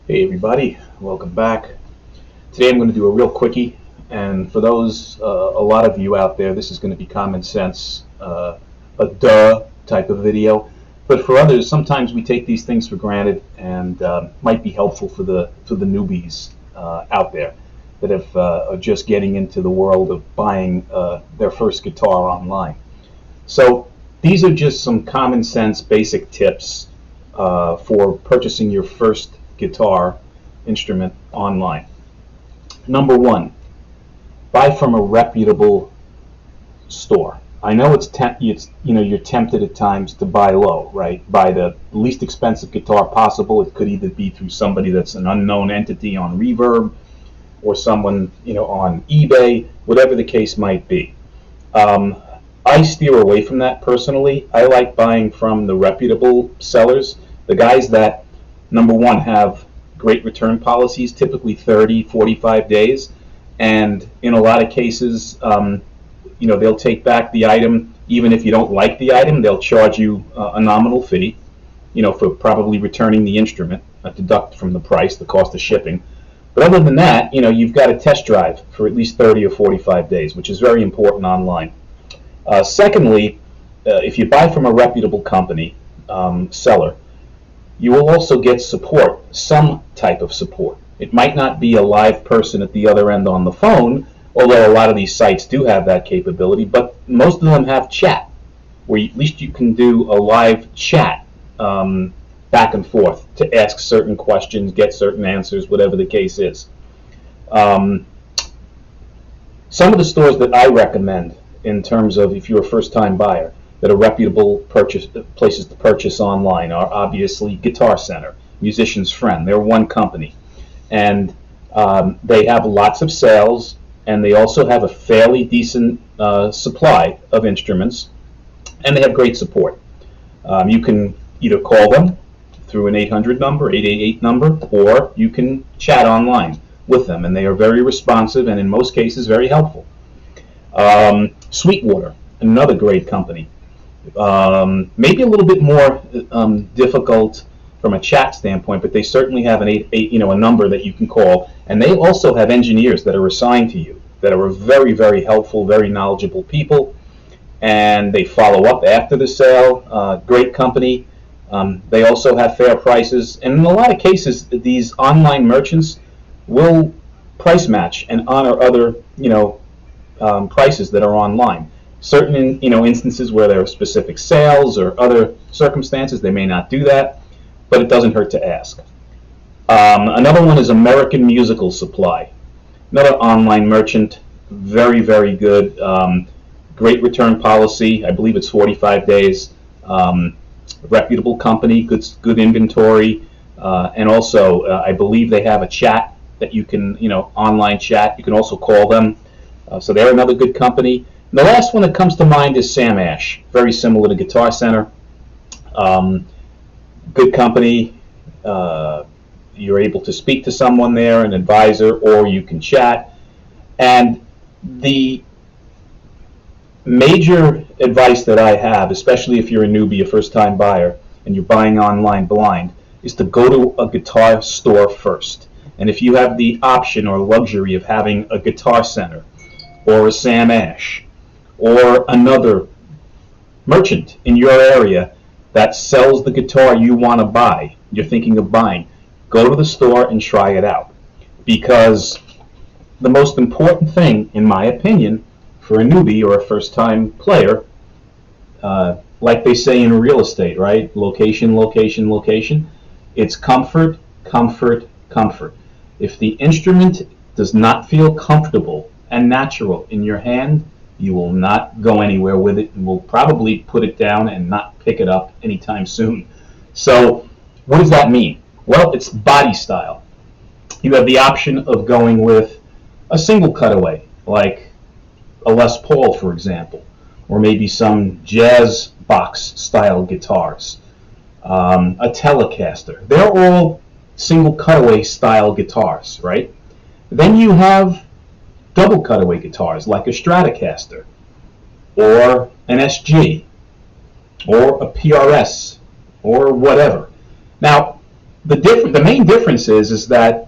Hey everybody, welcome back. Today I'm going to do a real quickie, and for those, a lot of you out there, this is going to be common sense, a duh type of video. But for others, sometimes we take these things for granted, and might be helpful for the newbies out there that are just getting into the world of buying their first guitar online. So these are just some common sense basic tips for purchasing your first guitar instrument online. Number one, buy from a reputable store. I know it's you're tempted at times to buy low, right? Buy the least expensive guitar possible. It could either be through somebody that's an unknown entity on Reverb or someone on eBay, whatever the case might be. I steer away from that personally. I like buying from the reputable sellers, the guys that, number one, have great return policies, typically 30, 45 days. And in a lot of cases, they'll take back the item. Even if you don't like the item, they'll charge you a nominal fee, for probably returning the instrument, deduct from the price, the cost of shipping. But other than that, you've got a test drive for at least 30 or 45 days, which is very important online. Secondly, if you buy from a reputable company, seller, you will also get support, some type of support. It might not be a live person at the other end on the phone, although a lot of these sites do have that capability, but most of them have chat, where at least you can do a live chat back and forth to ask certain questions, get certain answers, whatever the case is. Some of the stores that I recommend in terms of if you're a first-time buyer that are reputable places to purchase online are obviously Guitar Center, Musician's Friend. They're one company, and they have lots of sales, and they also have a fairly decent supply of instruments, and they have great support. You can either call them through an 800 number, 888 number, or you can chat online with them, and they are very responsive and in most cases very helpful. Sweetwater, another great company. Maybe a little bit more difficult from a chat standpoint, but they certainly have a number that you can call, and they also have engineers that are assigned to you that are very, very helpful, very knowledgeable people, and they follow up after the sale. Great company. They also have fair prices, and in a lot of cases, these online merchants will price match and honor other, prices that are online. Certain, instances where there are specific sales or other circumstances, they may not do that, but it doesn't hurt to ask. Another one is American Musical Supply, another online merchant, very, very good, great return policy. I believe it's 45 days. Reputable company, good inventory, and also I believe they have a chat that you can, online chat. You can also call them. So they're another good company. And the last one that comes to mind is Sam Ash, very similar to Guitar Center. Good company. You're able to speak to someone there, an advisor, or you can chat. And the major advice that I have, especially if you're a newbie, a first-time buyer, and you're buying online blind, is to go to a guitar store first. And if you have the option or luxury of having a Guitar Center or a Sam Ash or another merchant in your area that sells the guitar you want to buy, you're thinking of buying, go to the store and try it out. Because the most important thing, in my opinion, for a newbie or a first-time player, like they say in real estate, right? Location, location, location. It's comfort, comfort, comfort. If the instrument does not feel comfortable and natural in your hand, you will not go anywhere with it and will probably put it down and not pick it up anytime soon. So what does that mean? Well, it's body style. You have the option of going with a single cutaway, like a Les Paul, for example, or maybe some jazz box style guitars, a Telecaster. They're all single cutaway style guitars, right? Then you have double cutaway guitars like a Stratocaster or an SG or a PRS or whatever. Now, The main difference is that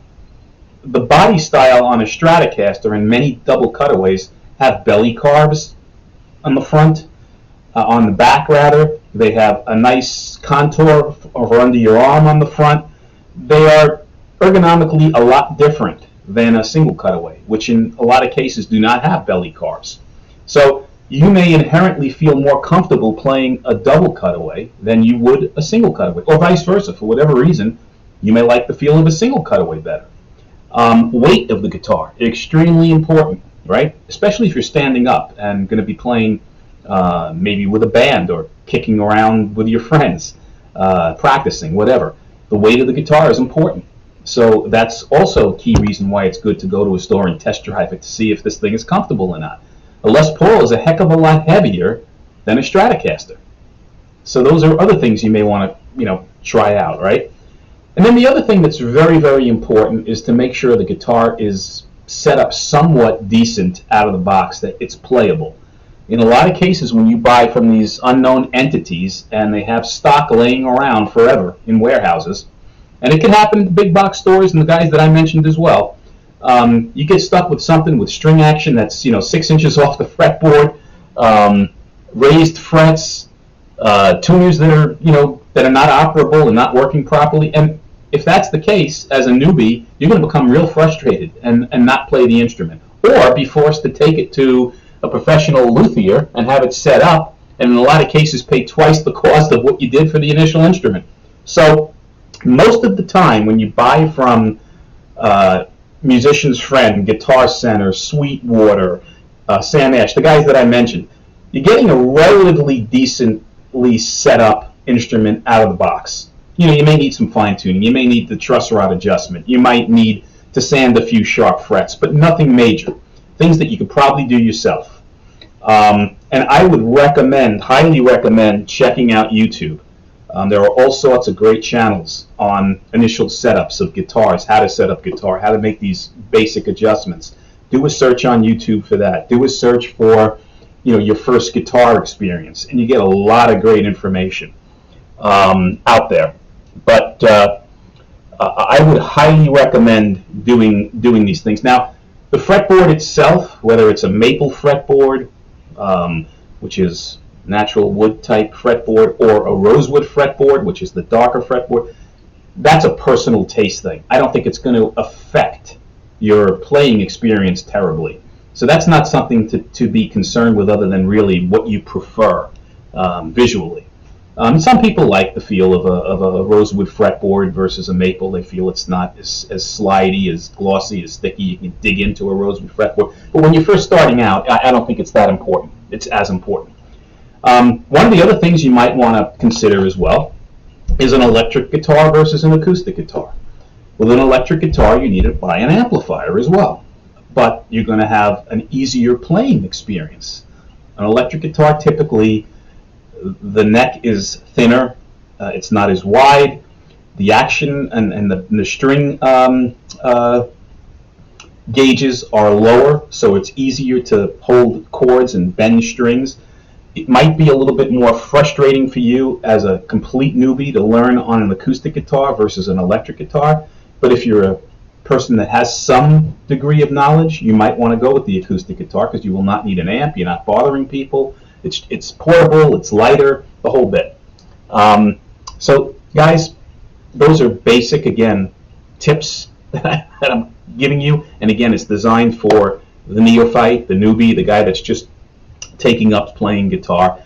the body style on a Stratocaster and many double cutaways have belly carbs on the front, on the back rather. They have a nice contour over under your arm on the front. They are ergonomically a lot different than a single cutaway, which in a lot of cases do not have belly carbs. So you may inherently feel more comfortable playing a double cutaway than you would a single cutaway, or vice versa. For whatever reason, you may like the feel of a single cutaway better. Weight of the guitar, extremely important, right? Especially if you're standing up and going to be playing maybe with a band or kicking around with your friends, practicing, whatever. The weight of the guitar is important. So that's also a key reason why it's good to go to a store and test drive it to see if this thing is comfortable or not. A Les Paul is a heck of a lot heavier than a Stratocaster. So those are other things you may want to, try out, right? And then the other thing that's very, very important is to make sure the guitar is set up somewhat decent out of the box, that it's playable. In a lot of cases, when you buy from these unknown entities and they have stock laying around forever in warehouses, and it can happen in the big box stores and the guys that I mentioned as well, you get stuck with something with string action that's 6 inches off the fretboard, raised frets, tuners that are not operable and not working properly. And if that's the case, as a newbie, you're going to become real frustrated and not play the instrument, or be forced to take it to a professional luthier and have it set up, and in a lot of cases pay twice the cost of what you did for the initial instrument. So most of the time when you buy from Musician's Friend, Guitar Center, Sweetwater, Sam Ash, the guys that I mentioned, you're getting a relatively decently set up instrument out of the box. You may need some fine tuning. You may need the truss rod adjustment. You might need to sand a few sharp frets, but nothing major. Things that you could probably do yourself. And I would highly recommend checking out YouTube. There are all sorts of great channels on initial setups of guitars, how to set up guitar, how to make these basic adjustments. Do a search on YouTube for that. Do a search for your first guitar experience, and you get a lot of great information out there. But I would highly recommend doing these things. Now, the fretboard itself, whether it's a maple fretboard, which is natural wood type fretboard, or a rosewood fretboard, which is the darker fretboard, that's a personal taste thing. I don't think it's going to affect your playing experience terribly. So that's not something to be concerned with, other than really what you prefer visually. Some people like the feel of a rosewood fretboard versus a maple. They feel it's not as slidey, as glossy, as sticky. You can dig into a rosewood fretboard. But when you're first starting out, I don't think it's that important. It's as important. One of the other things you might want to consider as well is an electric guitar versus an acoustic guitar. With an electric guitar, you need to buy an amplifier as well, but you're going to have an easier playing experience. An electric guitar, typically, the neck is thinner, it's not as wide, the action and the string gauges are lower, so it's easier to hold chords and bend strings. It might be a little bit more frustrating for you as a complete newbie to learn on an acoustic guitar versus an electric guitar, but if you're a person that has some degree of knowledge, you might want to go with the acoustic guitar, because you will not need an amp, you're not bothering people, it's portable, it's lighter, the whole bit. So guys, those are basic, again, tips that I'm giving you, and again, it's designed for the neophyte, the newbie, the guy that's just taking up playing guitar,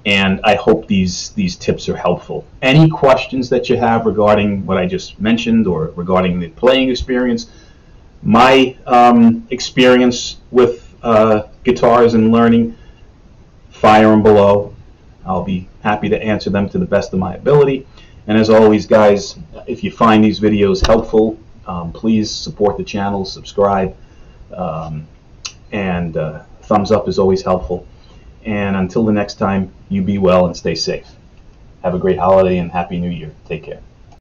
and I hope these tips are helpful. Any questions that you have regarding what I just mentioned, or regarding the playing experience, my experience with guitars and learning, fire them below. I'll be happy to answer them to the best of my ability. And as always, guys, if you find these videos helpful, please support the channel, subscribe, and thumbs up is always helpful. And until the next time, you be well and stay safe. Have a great holiday and Happy New Year. Take care.